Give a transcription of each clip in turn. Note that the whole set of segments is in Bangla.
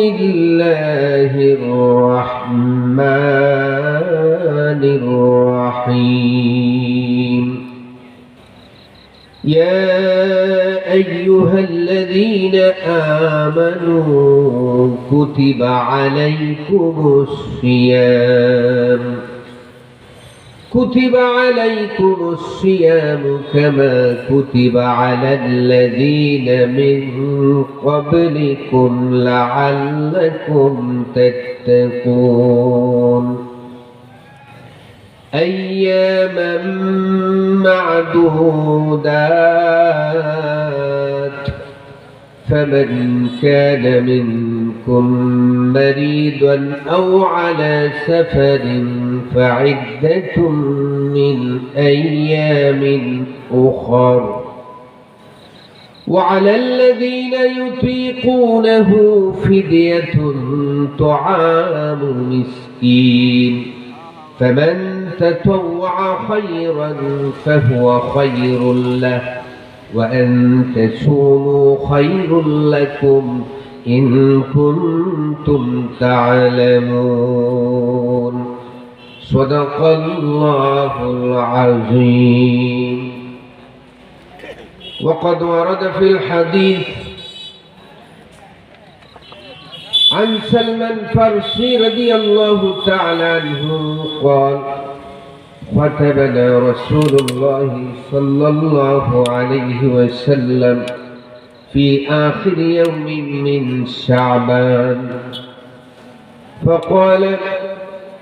الله الرحمن الرحيم يا أيها الذين آمنوا كتب عليكم الصيام كما كتب على الذين من قبلكم لعلكم تتقون أياما معدودات فمن كان منكم مريضا أو على سفر فعدة من أيام أخر وعلى الذين يطيقونه فدية طعام مسكين فمن تطوع خيرا فهو خير له وأن تصوموا خير لكم إن كنتم تعلمون صدق الله العظيم. وقد ورد في الحديث عن سلمان الفارسي رضي الله تعالى عنه قال خطبنا رسول الله صلى الله عليه وسلم في آخر يوم من شعبان فقال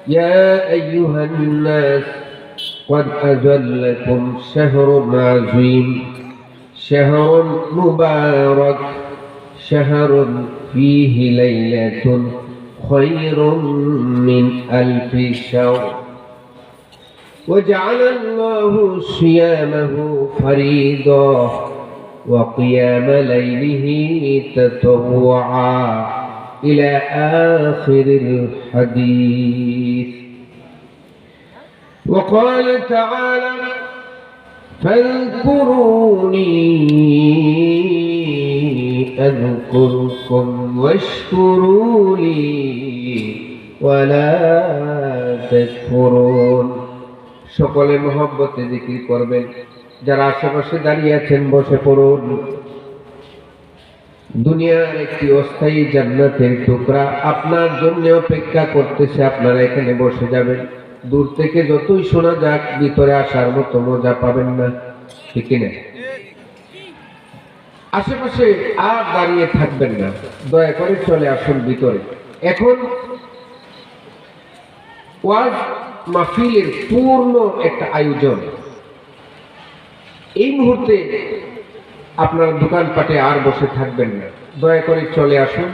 يا أيها الناس قد أجلكم شهر عظيم شهر مبارك شهر فيه ليلة خير من 1000 شهر وجعل الله صيامه فريضا وقيام ليله تطوعا إلى آخر الحديث. وقال تعالى فاذكروني أذكركم واشكروا لي ولا تكفرون। সকলে মহব্বতে জিকির করবেন। যারা আশেপাশে দাঁড়িয়ে আছেন বসে পড়ুন। দুনিয়ার একটি অস্থায়ী জান্নাতের টুকরা আপনার জন্য অপেক্ষা করতেছে, আপনারা এখানে বসে যাবেন। দূর থেকে যতই শোনা যাক ভিতরে আসার মতো মজা পাবেন না, ঠিক না? আশেপাশে আর দাঁড়িয়ে থাকবেন না, দয়া করে চলে আসুন ভিতরে। এখন ওয়াজ মাহফিলের পূর্ণ একটা আয়োজন। এই মুহূর্তে আপনার দোকানপাটে আর বসে থাকবেন না, দয়া করে চলে আসুন।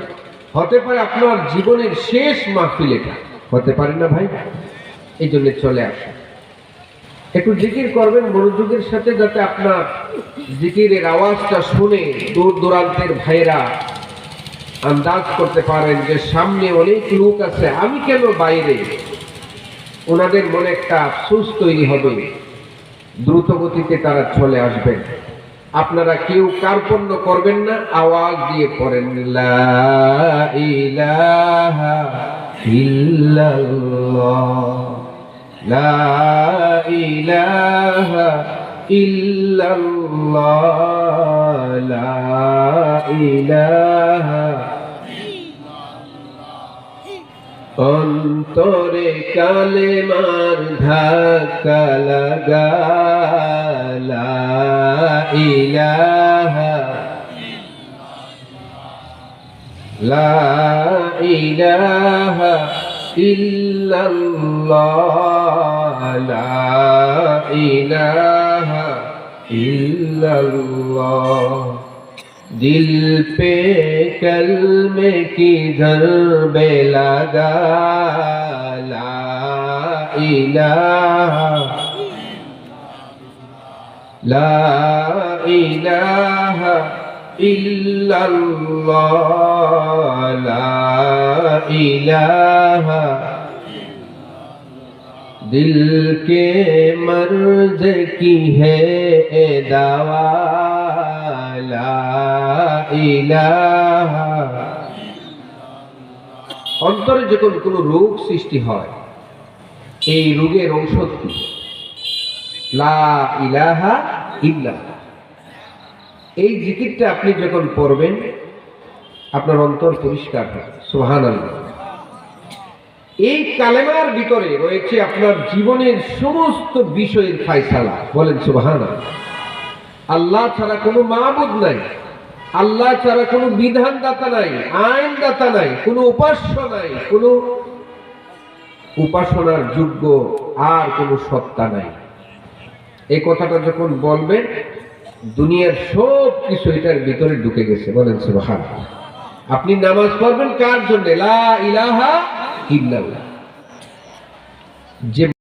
হতে পারে আপনার জীবনের শেষ মাহফিল এটা, হতে পারে না ভাই? এই জন্য চলে আসুন, একটু জিকির করবেন মনোযোগের সাথে, যাতে আপনার জিকিরের আওয়াজটা শুনে দূর দূরান্তের ভাইরা আন্দাজ করতে পারেন যে সামনে অনেক লোক আছে, আমি কেন বাইরে। ওনাদের মনে একটা আফসোস তৈরি হবে, দ্রুত গতিতে তারা চলে আসবেন। আপনারা কেউ কার্পণ্য করবেন না, আওয়াজ দিয়ে পড়েন লা ইলাহা ইল্লাল্লাহ লা ইলাহা ইল্লাল্লাহ লা ইলাহা। অন্তরে কালেমার ধাক্কা লাগা লা ইলাহা লা ইলাহা ইল্লাল্লাহ লা ইলাহা ইল্লাল্লাহ। दिल पे कलमे की ज़रबे लगा ला इलाहा ला इलाहा इल्लल्लाह ला इलाहा। दिल के मर्ज की है ए दावा ला इलाहा অন্তরে যখন কোনো রোগ সৃষ্টি হয়, এই রোগের ঔষধ কি? লা ইলাহা ইল্লাল্লাহ। এই জিকিরটা আপনি যখন পড়বেন আপনার অন্তর পরিষ্কার হয়। সুবহানাল্লাহ। এই কালেমার ভিতরে রয়েছে আপনার জীবনের সমস্ত বিষয়ের ফায়সালা। বলেন সুবহানাল্লাহ। আল্লাহ ছাড়া কোনো মাবুদ নাই, আল্লাহ ছাড়া কোনো বিধানদাতা নাই, আইনদাতা নাই, কোনো উপাস্য নাই, কোনো উপাসনার যোগ্য আর কোনো সত্তা নাই। এই কথাটা যখন বলবেন দুনিয়ার সব কিছু এটার ভিতরে ঢুকে গেছে। বলেন সুবহানাল্লাহ। আপনি নামাজ পড়বেন কার জন্য? লা ইলাহা ইল্লাল্লাহ। যে